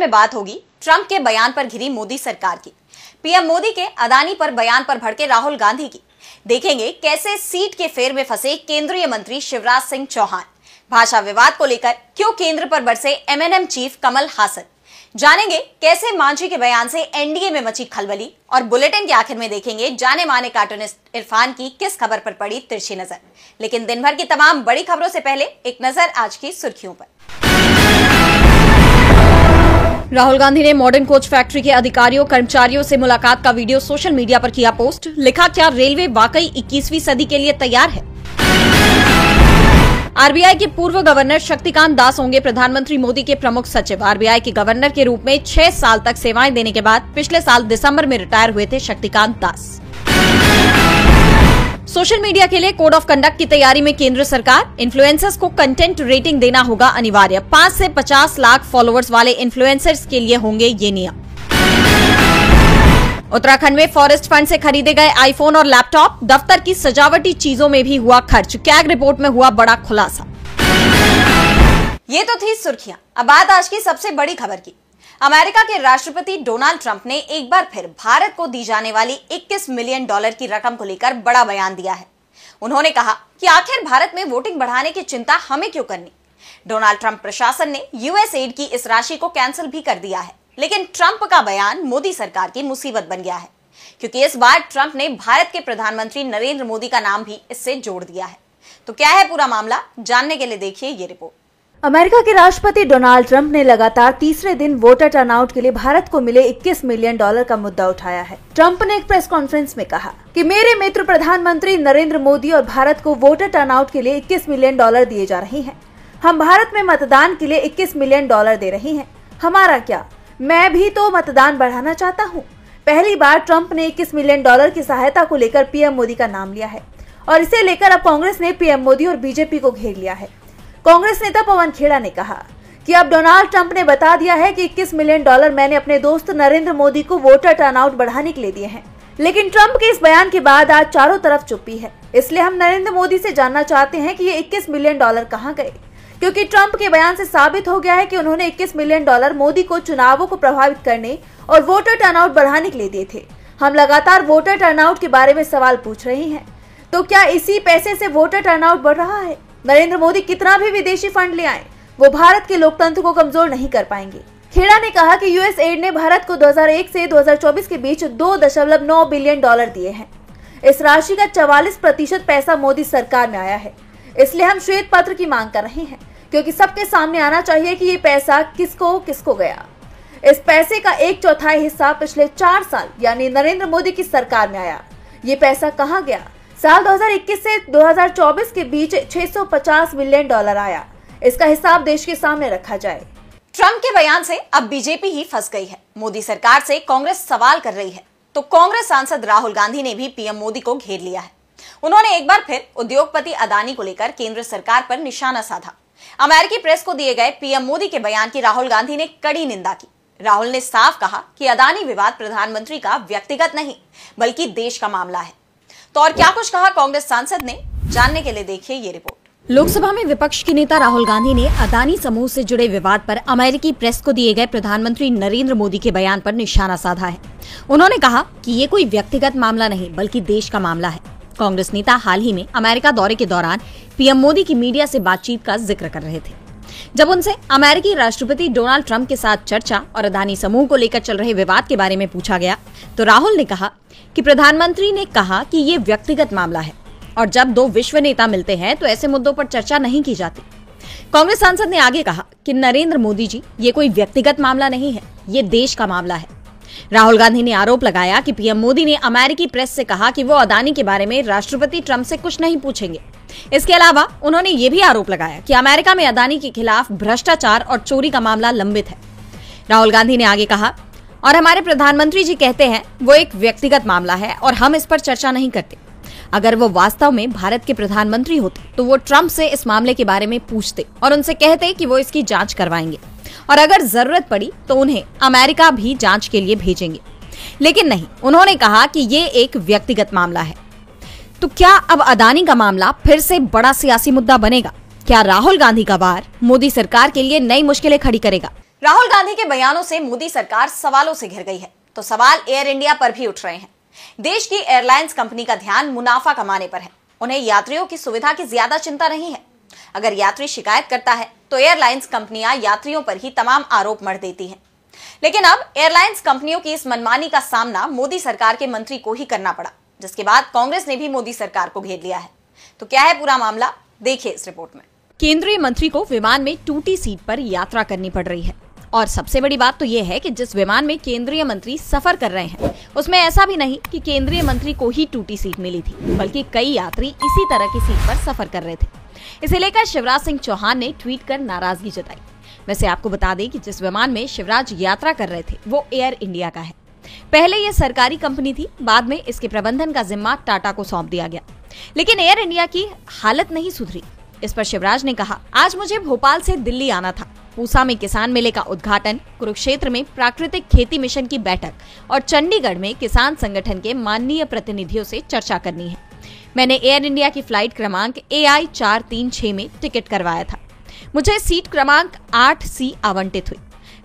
में बात होगी ट्रंप के बयान पर घिरी मोदी सरकार की, पीएम मोदी के अदानी पर बयान पर भड़के राहुल गांधी की। देखेंगे कैसे सीट के फेर में फंसे केंद्रीय मंत्री शिवराज सिंह चौहान, भाषा विवाद को लेकर क्यों केंद्र पर बरसे एमएनएम चीफ कमल हासन। जानेंगे कैसे मांझी के बयान से एनडीए में मची खलबली, और बुलेटिन के आखिर में देखेंगे जाने माने कार्टूनिस्ट इरफान की किस खबर पर पड़ी तिरछी नजर। लेकिन दिन भर की तमाम बड़ी खबरों से पहले एक नजर आज की सुर्खियों पर। राहुल गांधी ने मॉडर्न कोच फैक्ट्री के अधिकारियों कर्मचारियों से मुलाकात का वीडियो सोशल मीडिया पर किया पोस्ट। लिखा, क्या रेलवे वाकई 21वीं सदी के लिए तैयार है? आरबीआई के पूर्व गवर्नर शक्तिकांत दास होंगे प्रधानमंत्री मोदी के प्रमुख सचिव। आरबीआई के गवर्नर के रूप में 6 साल तक सेवाएं देने के बाद पिछले साल दिसंबर में रिटायर हुए थे शक्तिकांत दास। सोशल मीडिया के लिए कोड ऑफ कंडक्ट की तैयारी में केंद्र सरकार। इन्फ्लुएंसर्स को कंटेंट रेटिंग देना होगा अनिवार्य। 5 से 50 लाख फॉलोअर्स वाले इन्फ्लुएंसर्स के लिए होंगे ये नियम। उत्तराखंड में फॉरेस्ट फंड से खरीदे गए आईफोन और लैपटॉप, दफ्तर की सजावटी चीजों में भी हुआ खर्च। कैग रिपोर्ट में हुआ बड़ा खुलासा। ये तो थी सुर्खियां। अब बात आज की सबसे बड़ी खबर की। अमेरिका के राष्ट्रपति डोनाल्ड ट्रंप ने एक बार फिर भारत को दी जाने वाली $21 मिलियन की रकम को लेकर बड़ा बयान दिया है। उन्होंने कहा कि आखिर भारत में वोटिंग बढ़ाने की चिंता हमें क्यों करनी। डोनाल्ड ट्रंप प्रशासन ने यूएस एड की इस राशि को कैंसिल भी कर दिया है, लेकिन ट्रंप का बयान मोदी सरकार की मुसीबत बन गया है, क्योंकि इस बार ट्रंप ने भारत के प्रधानमंत्री नरेंद्र मोदी का नाम भी इससे जोड़ दिया है। तो क्या है पूरा मामला, जानने के लिए देखिए ये रिपोर्ट। अमेरिका के राष्ट्रपति डोनाल्ड ट्रंप ने लगातार तीसरे दिन वोटर टर्नआउट के लिए भारत को मिले $21 मिलियन का मुद्दा उठाया है। ट्रंप ने एक प्रेस कॉन्फ्रेंस में कहा कि मेरे मित्र प्रधानमंत्री नरेंद्र मोदी और भारत को वोटर टर्नआउट के लिए $21 मिलियन दिए जा रहे हैं। हम भारत में मतदान के लिए $21 मिलियन दे रहे हैं। हमारा क्या, मैं भी तो मतदान बढ़ाना चाहता हूँ। पहली बार ट्रंप ने $21 मिलियन की सहायता को लेकर पीएम मोदी का नाम लिया है, और इसे लेकर अब कांग्रेस ने पीएम मोदी और बीजेपी को घेर लिया है। कांग्रेस नेता पवन खेड़ा ने कहा कि अब डोनाल्ड ट्रंप ने बता दिया है कि $21 मिलियन मैंने अपने दोस्त नरेंद्र मोदी को वोटर टर्नआउट बढ़ाने के लिए दिए हैं। लेकिन ट्रंप के इस बयान के बाद आज चारों तरफ चुप्पी है। इसलिए हम नरेंद्र मोदी से जानना चाहते हैं कि ये $21 मिलियन कहां गए, क्योंकि ट्रंप के बयान से साबित हो गया है कि उन्होंने $21 मिलियन मोदी को चुनावों को प्रभावित करने और वोटर टर्नआउट बढ़ाने के लिए दिए थे। हम लगातार वोटर टर्नआउट के बारे में सवाल पूछ रहे हैं, तो क्या इसी पैसे से वोटर टर्नआउट बढ़ रहा है? नरेंद्र मोदी कितना भी विदेशी फंड ले आए, वो भारत के लोकतंत्र को कमजोर नहीं कर पाएंगे। खेड़ा ने कहा कि यूएस एड ने भारत को 2001 से 2024 के बीच $2.9 बिलियन दिए हैं। इस राशि का 44% पैसा मोदी सरकार में आया है। इसलिए हम श्वेत पत्र की मांग कर रहे हैं, क्योंकि सबके सामने आना चाहिए कि ये पैसा किसको किसको गया। इस पैसे का 1/4 हिस्सा पिछले 4 साल यानी नरेंद्र मोदी की सरकार में आया। ये पैसा कहाँ गया? साल 2021 से 2024 के बीच $650 मिलियन आया। इसका हिसाब देश के सामने रखा जाए। ट्रंप के बयान से अब बीजेपी ही फंस गई है। मोदी सरकार से कांग्रेस सवाल कर रही है, तो कांग्रेस सांसद राहुल गांधी ने भी पीएम मोदी को घेर लिया है। उन्होंने एक बार फिर उद्योगपति अदानी को लेकर केंद्र सरकार पर निशाना साधा। अमेरिकी प्रेस को दिए गए पीएम मोदी के बयान की राहुल गांधी ने कड़ी निंदा की। राहुल ने साफ कहा कि अदानी विवाद प्रधानमंत्री का व्यक्तिगत नहीं बल्कि देश का मामला है। तो और क्या कुछ कहा कांग्रेस सांसद ने, जानने के लिए देखिए ये रिपोर्ट। लोकसभा में विपक्ष के नेता राहुल गांधी ने अदानी समूह से जुड़े विवाद पर अमेरिकी प्रेस को दिए गए प्रधानमंत्री नरेंद्र मोदी के बयान पर निशाना साधा है। उन्होंने कहा कि ये कोई व्यक्तिगत मामला नहीं बल्कि देश का मामला है। कांग्रेस नेता हाल ही में अमेरिका दौरे के दौरान पीएम मोदी की मीडिया से बातचीत का जिक्र कर रहे थे। जब उनसे अमेरिकी राष्ट्रपति डोनाल्ड ट्रंप के साथ चर्चा और अदानी समूह को लेकर चल रहे विवाद के बारे में पूछा गया, तो राहुल ने कहा कि प्रधानमंत्री ने कहा कि ये व्यक्तिगत मामला है, और जब 2 विश्व नेता मिलते हैं तो ऐसे मुद्दों पर चर्चा नहीं की जाती। कांग्रेस सांसद ने आगे कहा कि नरेंद्र मोदी जी, ये कोई व्यक्तिगत मामला नहीं है, ये देश का मामला है। राहुल गांधी ने आरोप लगाया कि पीएम मोदी ने अमेरिकी प्रेस से कहा कि वो अदानी के बारे में राष्ट्रपति ट्रंप से कुछ नहीं पूछेंगे। इसके अलावा उन्होंने ये भी आरोप लगाया कि अमेरिका में अदानी के खिलाफ भ्रष्टाचार और चोरी का मामला लंबित है। राहुल गांधी ने आगे कहा, और हमारे प्रधानमंत्री जी कहते हैं वो एक व्यक्तिगत मामला है और हम इस पर चर्चा नहीं करते। अगर वो वास्तव में भारत के प्रधानमंत्री होते तो वो ट्रंप से इस मामले के बारे में पूछते और उनसे कहते कि वो इसकी जांच करवाएंगे, और अगर जरूरत पड़ी तो उन्हें अमेरिका भी जांच के लिए भेजेंगे। लेकिन नहीं, उन्होंने कहा कि ये एक व्यक्तिगत मामला है। तो क्या अब अदानी का मामला फिर से बड़ा सियासी मुद्दा बनेगा? क्या राहुल गांधी का वार मोदी सरकार के लिए नई मुश्किलें खड़ी करेगा? राहुल गांधी के बयानों से मोदी सरकार सवालों से घिर गई है, तो सवाल एयर इंडिया पर भी उठ रहे हैं। देश की एयरलाइंस कंपनी का ध्यान मुनाफा कमाने पर है। उन्हें यात्रियों की सुविधा की ज्यादा चिंता नहीं है। अगर यात्री शिकायत करता है तो एयरलाइंस कंपनियां यात्रियों पर ही तमाम आरोप मढ़ देती हैं। लेकिन अब एयरलाइंस कंपनियों की इस मनमानी का सामना मोदी सरकार के मंत्री को ही करना पड़ा, जिसके बाद कांग्रेस ने भी मोदी सरकार को घेर लिया है। तो क्या है पूरा मामला, देखिए इस रिपोर्ट में। केंद्रीय मंत्री को विमान में टूटी सीट पर यात्रा करनी पड़ रही है, और सबसे बड़ी बात तो ये है कि जिस विमान में केंद्रीय मंत्री सफर कर रहे हैं उसमें ऐसा भी नहीं कि केंद्रीय मंत्री को ही टूटी सीट मिली थी, बल्कि कई यात्री इसी तरह की सीट पर सफर कर रहे थे। इसे लेकर शिवराज सिंह चौहान ने ट्वीट कर नाराजगी जताई। वैसे आपको बता दें कि जिस विमान में शिवराज यात्रा कर रहे थे वो एयर इंडिया का है। पहले ये सरकारी कंपनी थी, बाद में इसके प्रबंधन का जिम्मा टाटा को सौंप दिया गया। लेकिन एयर इंडिया की हालत नहीं सुधरी। इस पर शिवराज ने कहा, आज मुझे भोपाल से दिल्ली आना था। पूसा में किसान मेले का उद्घाटन, कुरुक्षेत्र में प्राकृतिक खेती मिशन की बैठक और चंडीगढ़ में किसान संगठन के माननीय प्रतिनिधियों से चर्चा करनी है। मैंने एयर इंडिया की फ्लाइट क्रमांक AI 436 में टिकट करवाया था। मुझे सीट क्रमांक 8C आवंटित हुई।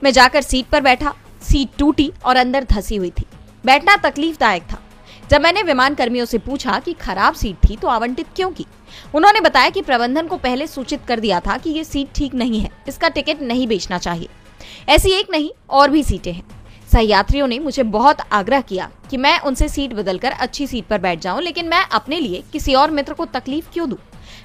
मैं जाकर सीट पर बैठा, सीट टूटी और अंदर धंसी हुई थी। बैठना तकलीफदायक था। जब मैंने विमान कर्मियों से पूछा कि खराब सीट थी तो आवंटित क्यों की, उन्होंने बताया कि प्रबंधन को पहले सूचित कर दिया था कि ये सीट ठीक नहीं है, इसका टिकट नहीं बेचना चाहिए। ऐसी एक नहीं और भी सीटें हैं। सहयात्रियों ने मुझे बहुत आग्रह किया कि मैं उनसे सीट बदलकर अच्छी सीट पर बैठ जाऊं, लेकिन मैं अपने लिए किसी और मित्र को तकलीफ क्यों दूं?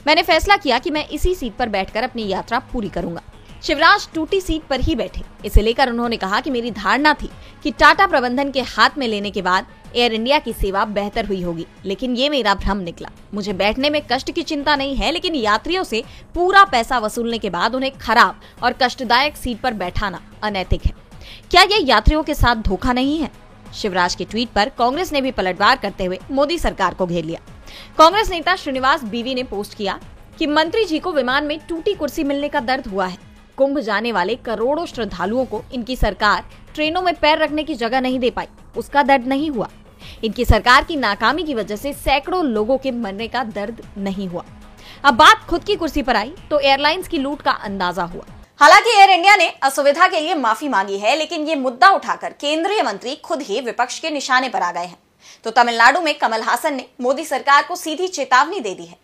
मैंने फैसला किया कि मैं इसी सीट पर बैठकर अपनी यात्रा पूरी करूंगा। शिवराज टूटी सीट पर ही बैठे। इसे लेकर उन्होंने कहा कि मेरी धारणा थी कि टाटा प्रबंधन के हाथ में लेने के बाद एयर इंडिया की सेवा बेहतर हुई होगी, लेकिन ये मेरा भ्रम निकला। मुझे बैठने में कष्ट की चिंता नहीं है, लेकिन यात्रियों से पूरा पैसा वसूलने के बाद उन्हें खराब और कष्टदायक सीट पर बैठाना अनैतिक है। क्या ये यात्रियों के साथ धोखा नहीं है? शिवराज के ट्वीट पर कांग्रेस ने भी पलटवार करते हुए मोदी सरकार को घेर लिया। कांग्रेस नेता श्रीनिवास बीवी ने पोस्ट किया कि मंत्री जी को विमान में टूटी कुर्सी मिलने का दर्द हुआ है। कुंभ जाने वाले करोड़ों श्रद्धालुओं को इनकी सरकार ट्रेनों में पैर रखने की जगह नहीं दे पाई, उसका दर्द नहीं हुआ। इनकी सरकार की नाकामी की वजह से सैकड़ों लोगों के मरने का दर्द नहीं हुआ। अब बात खुद की कुर्सी पर आई तो एयरलाइंस की लूट का अंदाजा हुआ। हालांकि एयर इंडिया ने असुविधा के लिए माफी मांगी है, लेकिन ये मुद्दा उठाकर केंद्रीय मंत्री खुद ही विपक्ष के निशाने पर आ गए हैं। तो तमिलनाडु में कमल हासन ने मोदी सरकार को सीधी चेतावनी दे दी है।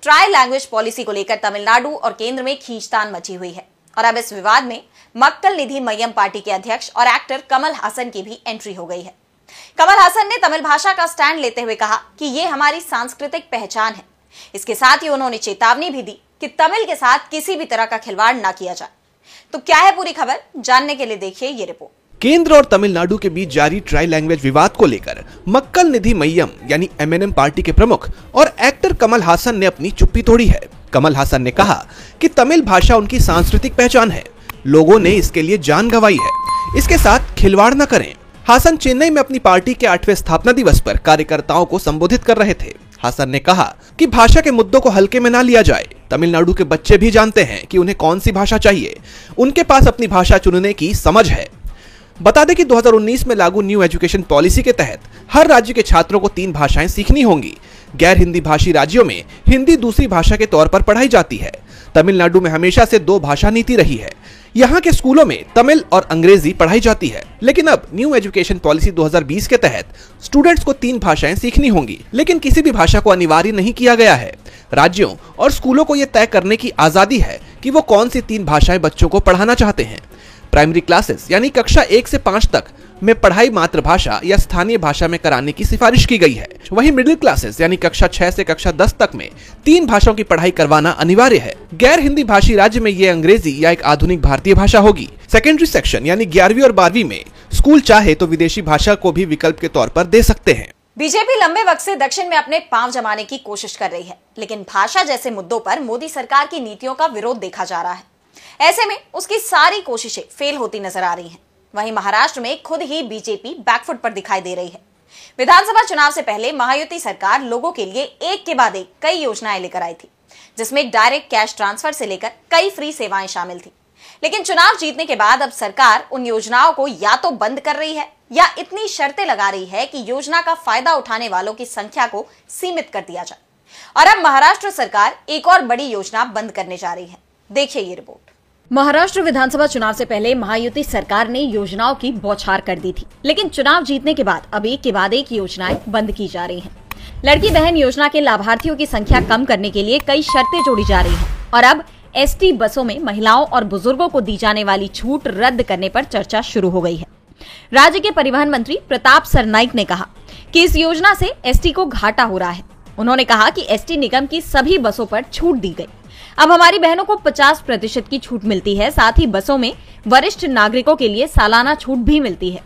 ट्राई लैंग्वेज पॉलिसी को लेकर तमिलनाडु और केंद्र में खींचतान मची हुई है, और अब इस विवाद में मक्कल निधि मय्यम पार्टी के अध्यक्ष और एक्टर कमल हासन की भी एंट्री हो गई है। कमल हासन ने तमिल भाषा का स्टैंड लेते हुए कहा कि ये हमारी सांस्कृतिक पहचान है। इसके साथ ही उन्होंने चेतावनी भी दी कि तमिल के साथ किसी भी तरह का खिलवाड़ ना किया जाए। तो क्या है पूरी खबर, जानने के लिए देखिए ये रिपोर्ट। केंद्र और तमिलनाडु के बीच जारी ट्राई लैंग्वेज विवाद को लेकर मक्कल निधि मय्यम यानी MNM पार्टी के प्रमुख और एक्टर कमल हासन ने अपनी चुप्पी तोड़ी है। कमल हासन ने कहा कि तमिल भाषा उनकी सांस्कृतिक पहचान है, लोगों ने इसके लिए जान गंवाई है, इसके साथ खिलवाड़ न करें। हासन चेन्नई में अपनी पार्टी के 8वें स्थापना दिवस पर कार्यकर्ताओं को संबोधित कर रहे थे। हासन ने कहा कि भाषा के मुद्दों को हल्के में ना लिया जाए। तमिलनाडु के बच्चे भी जानते हैं कि उन्हें कौन सी भाषा चाहिए, उनके पास अपनी भाषा चुनने की समझ है। बता दें कि 2019 में लागू न्यू एजुकेशन पॉलिसी के तहत हर राज्य के छात्रों को 3 भाषाएं सीखनी होंगी। गैर हिंदी भाषी राज्यों में हिंदी दूसरी भाषा के तौर पर पढ़ाई जाती है। तमिलनाडु में हमेशा से 2 भाषा नीति रही है। यहाँ के स्कूलों में तमिल और अंग्रेजी पढ़ाई जाती है, लेकिन अब न्यू एजुकेशन पॉलिसी 2020 के तहत स्टूडेंट्स को 3 भाषाएं सीखनी होंगी, लेकिन किसी भी भाषा को अनिवार्य नहीं किया गया है। राज्यों और स्कूलों को यह तय करने की आजादी है कि वो कौन सी 3 भाषाएं बच्चों को पढ़ाना चाहते हैं। प्राइमरी क्लासेस यानी कक्षा 1 से 5 तक में पढ़ाई मातृभाषा या स्थानीय भाषा में कराने की सिफारिश की गई है। वहीं मिडिल क्लासेस यानी कक्षा 6 से कक्षा 10 तक में 3 भाषाओं की पढ़ाई करवाना अनिवार्य है। गैर हिंदी भाषी राज्य में ये अंग्रेजी या एक आधुनिक भारतीय भाषा होगी। सेकेंडरी सेक्शन यानी 11वीं और 12वीं में स्कूल चाहे तो विदेशी भाषा को भी विकल्प के तौर पर दे सकते हैं। बीजेपी लंबे वक्त से दक्षिण में अपने पांव जमाने की कोशिश कर रही है, लेकिन भाषा जैसे मुद्दों पर मोदी सरकार की नीतियों का विरोध देखा जा रहा है। ऐसे में उसकी सारी कोशिशें फेल होती नजर आ रही हैं। वहीं महाराष्ट्र में खुद ही बीजेपी बैकफुट पर दिखाई दे रही है। विधानसभा चुनाव से पहले महायुति सरकार लोगों के लिए एक के बाद एक कई योजनाएं लेकर आई थी, जिसमें डायरेक्ट कैश ट्रांसफर से लेकर कई फ्री सेवाएं शामिल थी। लेकिन चुनाव जीतने के बाद अब सरकार उन योजनाओं को या तो बंद कर रही है या इतनी शर्तें लगा रही है कि योजना का फायदा उठाने वालों की संख्या को सीमित कर दिया जाए। और अब महाराष्ट्र सरकार एक और बड़ी योजना बंद करने जा रही है। देखिए ये रिपोर्ट। महाराष्ट्र विधानसभा चुनाव से पहले महायुति सरकार ने योजनाओं की बौछार कर दी थी, लेकिन चुनाव जीतने के बाद अब एक के बाद एक योजनाएं बंद की जा रही हैं। लड़की बहन योजना के लाभार्थियों की संख्या कम करने के लिए कई शर्तें जोड़ी जा रही हैं और अब एसटी बसों में महिलाओं और बुजुर्गों को दी जाने वाली छूट रद्द करने पर चर्चा शुरू हो गई है। राज्य के परिवहन मंत्री प्रताप सरनाइक ने कहा कि इस योजना से एसटी को घाटा हो रहा है। उन्होंने कहा कि एसटी निगम की सभी बसों पर छूट दी गई। अब हमारी बहनों को 50% की छूट मिलती है। साथ ही बसों में वरिष्ठ नागरिकों के लिए सालाना छूट भी मिलती है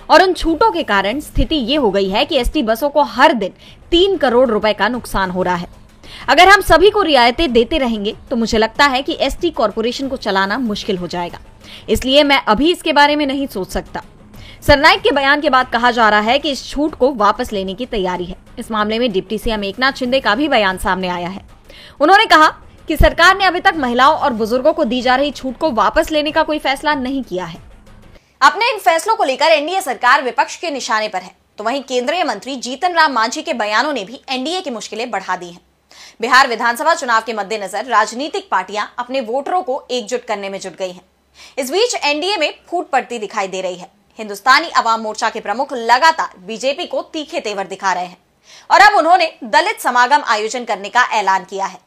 और उन छूटों के कारण स्थिति ये हो गई है कि एसटी बसों को हर दिन 3 करोड़ रुपए का नुकसान हो रहा है। अगर हम सभी को रियायतें देते रहेंगे तो मुझे लगता है कि एसटी कॉर्पोरेशन को चलाना मुश्किल हो जाएगा, इसलिए मैं अभी इसके बारे में नहीं सोच सकता। सरनाइक के बयान के बाद कहा जा रहा है कि इस छूट को वापस लेने की तैयारी है। इस मामले में डिप्टी सीएम एकनाथ शिंदे का भी बयान सामने आया है। उन्होंने कहा कि सरकार ने अभी तक महिलाओं और बुजुर्गों को दी जा रही छूट को वापस लेने का कोई फैसला नहीं किया है। अपने इन फैसलों को लेकर एनडीए सरकार विपक्ष के निशाने पर है, तो वहीं केंद्रीय मंत्री जीतन राम मांझी के बयानों ने भी एनडीए की मुश्किलें बढ़ा दी हैं। बिहार विधानसभा चुनाव के मद्देनजर राजनीतिक पार्टियां अपने वोटरों को एकजुट करने में जुट गई हैं। इस बीच एनडीए में फूट पड़ती दिखाई दे रही है। हिंदुस्तानी अवाम मोर्चा के प्रमुख लगातार बीजेपी को तीखे तेवर दिखा रहे हैं और अब उन्होंने दलित समागम आयोजन करने का ऐलान किया है।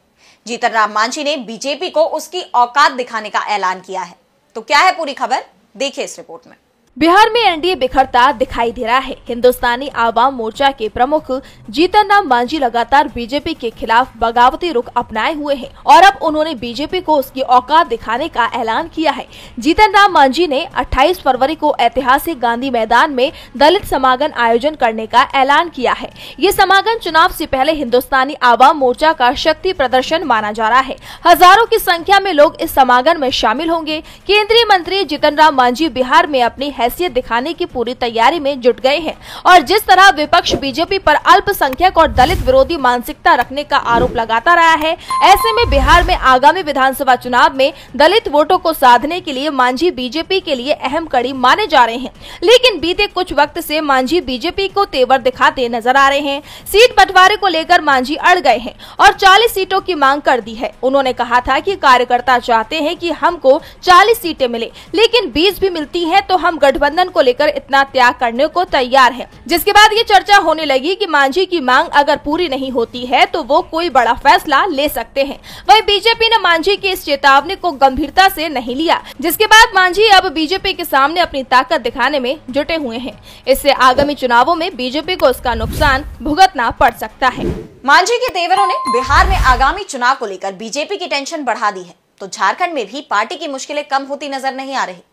जीतन राम मांझी ने बीजेपी को उसकी औकात दिखाने का ऐलान किया है। तो क्या है पूरी खबर, देखिए इस रिपोर्ट में। बिहार में एनडीए बिखरता दिखाई दे रहा है। हिंदुस्तानी आवाम मोर्चा के प्रमुख जीतन राम मांझी लगातार बीजेपी के खिलाफ बगावती रुख अपनाए हुए हैं और अब उन्होंने बीजेपी को उसकी औकात दिखाने का ऐलान किया है। जीतन राम मांझी ने 28 फरवरी को ऐतिहासिक गांधी मैदान में दलित समागम आयोजन करने का ऐलान किया है। ये समागम चुनाव से पहले हिंदुस्तानी आवाम मोर्चा का शक्ति प्रदर्शन माना जा रहा है। हजारों की संख्या में लोग इस समागम में शामिल होंगे। केंद्रीय मंत्री जीतन राम मांझी बिहार में अपनी हैसियत दिखाने की पूरी तैयारी में जुट गए हैं और जिस तरह विपक्ष बीजेपी पर अल्पसंख्यक और दलित विरोधी मानसिकता रखने का आरोप लगाता रहा है, ऐसे में बिहार में आगामी विधानसभा चुनाव में दलित वोटों को साधने के लिए मांझी बीजेपी के लिए अहम कड़ी माने जा रहे हैं। लेकिन बीते कुछ वक्त से मांझी बीजेपी को तेवर दिखाते नजर आ रहे हैं। सीट बंटवारे को लेकर मांझी अड़ गए हैं और 40 सीटों की मांग कर दी है। उन्होंने कहा था कि कार्यकर्ता चाहते हैं कि हमको 40 सीटें मिले, लेकिन 20 भी मिलती है तो हम गठबंधन को लेकर इतना त्याग करने को तैयार है। जिसके बाद ये चर्चा होने लगी कि मांझी की मांग अगर पूरी नहीं होती है तो वो कोई बड़ा फैसला ले सकते हैं। वहीं बीजेपी ने मांझी की इस चेतावनी को गंभीरता से नहीं लिया, जिसके बाद मांझी अब बीजेपी के सामने अपनी ताकत दिखाने में जुटे हुए हैं। इससे आगामी चुनावों में बीजेपी को इसका नुकसान भुगतना पड़ सकता है। मांझी के तेवरों ने बिहार में आगामी चुनाव को लेकर बीजेपी की टेंशन बढ़ा दी है, तो झारखंड में भी पार्टी की मुश्किलें कम होती नजर नहीं आ रही।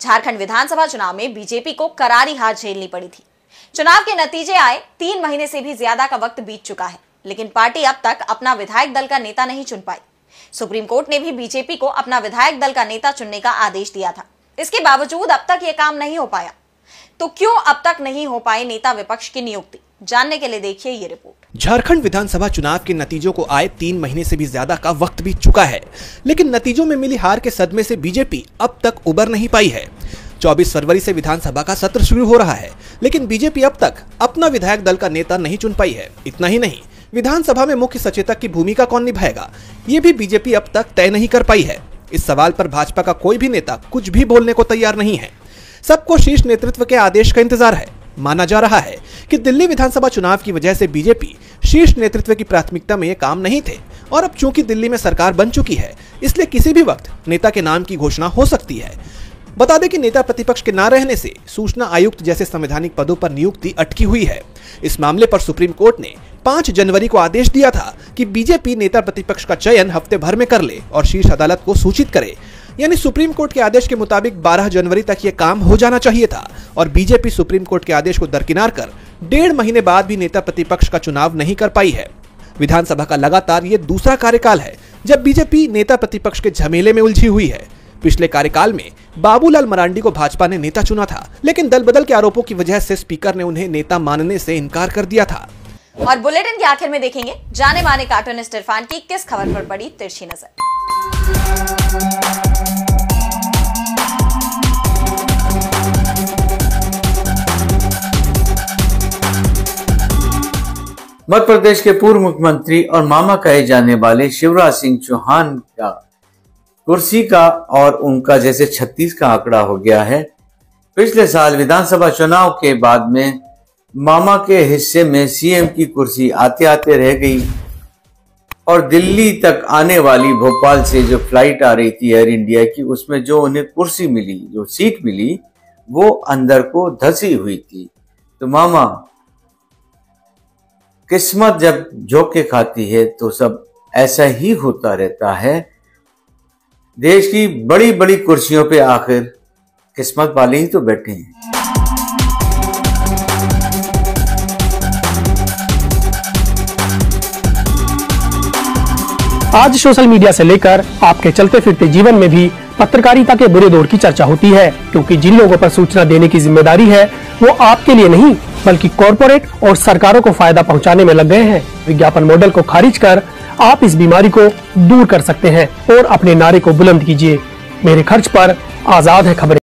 झारखंड विधानसभा चुनाव में बीजेपी को करारी हार झेलनी पड़ी थी। चुनाव के नतीजे आए, 3 महीने से भी ज्यादा का वक्त बीत चुका है, लेकिन पार्टी अब तक अपना विधायक दल का नेता नहीं चुन पाई। सुप्रीम कोर्ट ने भी बीजेपी को अपना विधायक दल का नेता चुनने का आदेश दिया था। इसके बावजूद अब तक यह काम नहीं हो पाया। तो क्यों अब तक नहीं हो पाए नेता विपक्ष की नियुक्ति, जानने के लिए देखिए ये रिपोर्ट। झारखंड विधानसभा चुनाव के नतीजों को आए 3 महीने से भी ज्यादा का वक्त बीत चुका है, लेकिन नतीजों में मिली हार के सदमे से बीजेपी अब तक उबर नहीं पाई है। 24 फरवरी से विधानसभा का सत्र शुरू हो रहा है, लेकिन बीजेपी अब तक अपना विधायक दल का नेता नहीं चुन पाई है। इतना ही नहीं, विधानसभा में मुख्य सचेतक की भूमिका कौन निभाएगा, ये भी बीजेपी अब तक तय नहीं कर पाई है। इस सवाल पर भाजपा का कोई भी नेता कुछ भी बोलने को तैयार नहीं है। सबको शीर्ष नेतृत्व के आदेश का इंतजार है। माना जा रहा है कि दिल्ली विधानसभा चुनाव की वजह से बीजेपी शीर्ष नेतृत्व की प्राथमिकता में ये काम नहीं थे और अब चूंकि दिल्ली में सरकार बन चुकी है, इसलिए किसी भी वक्त नेता के नाम की घोषणा हो सकती है। बता दें कि नेता प्रतिपक्ष के न रहने से सूचना आयुक्त जैसे संवैधानिक पदों पर नियुक्ति अटकी हुई है। इस मामले पर सुप्रीम कोर्ट ने 5 जनवरी को आदेश दिया था कि बीजेपी नेता प्रतिपक्ष का चयन हफ्ते भर में कर ले और शीर्ष अदालत को सूचित करे। यानी सुप्रीम कोर्ट के आदेश के मुताबिक 12 जनवरी तक यह काम हो जाना चाहिए था और बीजेपी सुप्रीम कोर्ट के आदेश को दरकिनार कर 1.5 महीने बाद भी नेता प्रतिपक्ष का चुनाव नहीं कर पाई है। विधानसभा का लगातार ये दूसरा कार्यकाल है जब बीजेपी नेता प्रतिपक्ष के झमेले में उलझी हुई है। पिछले कार्यकाल में बाबूलाल मरांडी को भाजपा ने नेता चुना था, लेकिन दल बदल के आरोपों की वजह से स्पीकर ने उन्हें नेता मानने से इनकार कर दिया था। और बुलेटिन के आखिर में देखेंगे जाने माने कार्टूनिस्ट इरफान की किस खबर पर पड़ी तिरछी नजर। मध्य प्रदेश के पूर्व मुख्यमंत्री और मामा कहे जाने वाले शिवराज सिंह चौहान का कुर्सी का और उनका जैसे 36 का आंकड़ा हो गया है। पिछले साल विधानसभा चुनाव के बाद में मामा के हिस्से में सीएम की कुर्सी आते आते रह गई और दिल्ली तक आने वाली भोपाल से जो फ्लाइट आ रही थी एयर इंडिया की, उसमें जो उन्हें कुर्सी मिली, जो सीट मिली, वो अंदर को धसी हुई थी। तो मामा, किस्मत जब झोंके खाती है तो सब ऐसा ही होता रहता है। देश की बड़ी बड़ी कुर्सियों पे आखिर किस्मत वाले ही तो बैठे हैं। आज सोशल मीडिया से लेकर आपके चलते फिरते जीवन में भी पत्रकारिता के बुरे दौर की चर्चा होती है, क्योंकि जिन लोगों पर सूचना देने की जिम्मेदारी है वो आपके लिए नहीं बल्कि कॉरपोरेट और सरकारों को फायदा पहुंचाने में लग गए हैं। विज्ञापन मॉडल को खारिज कर आप इस बीमारी को दूर कर सकते हैं और अपने नारे को बुलंद कीजिए। मेरे खर्च पर आजाद है खबरें।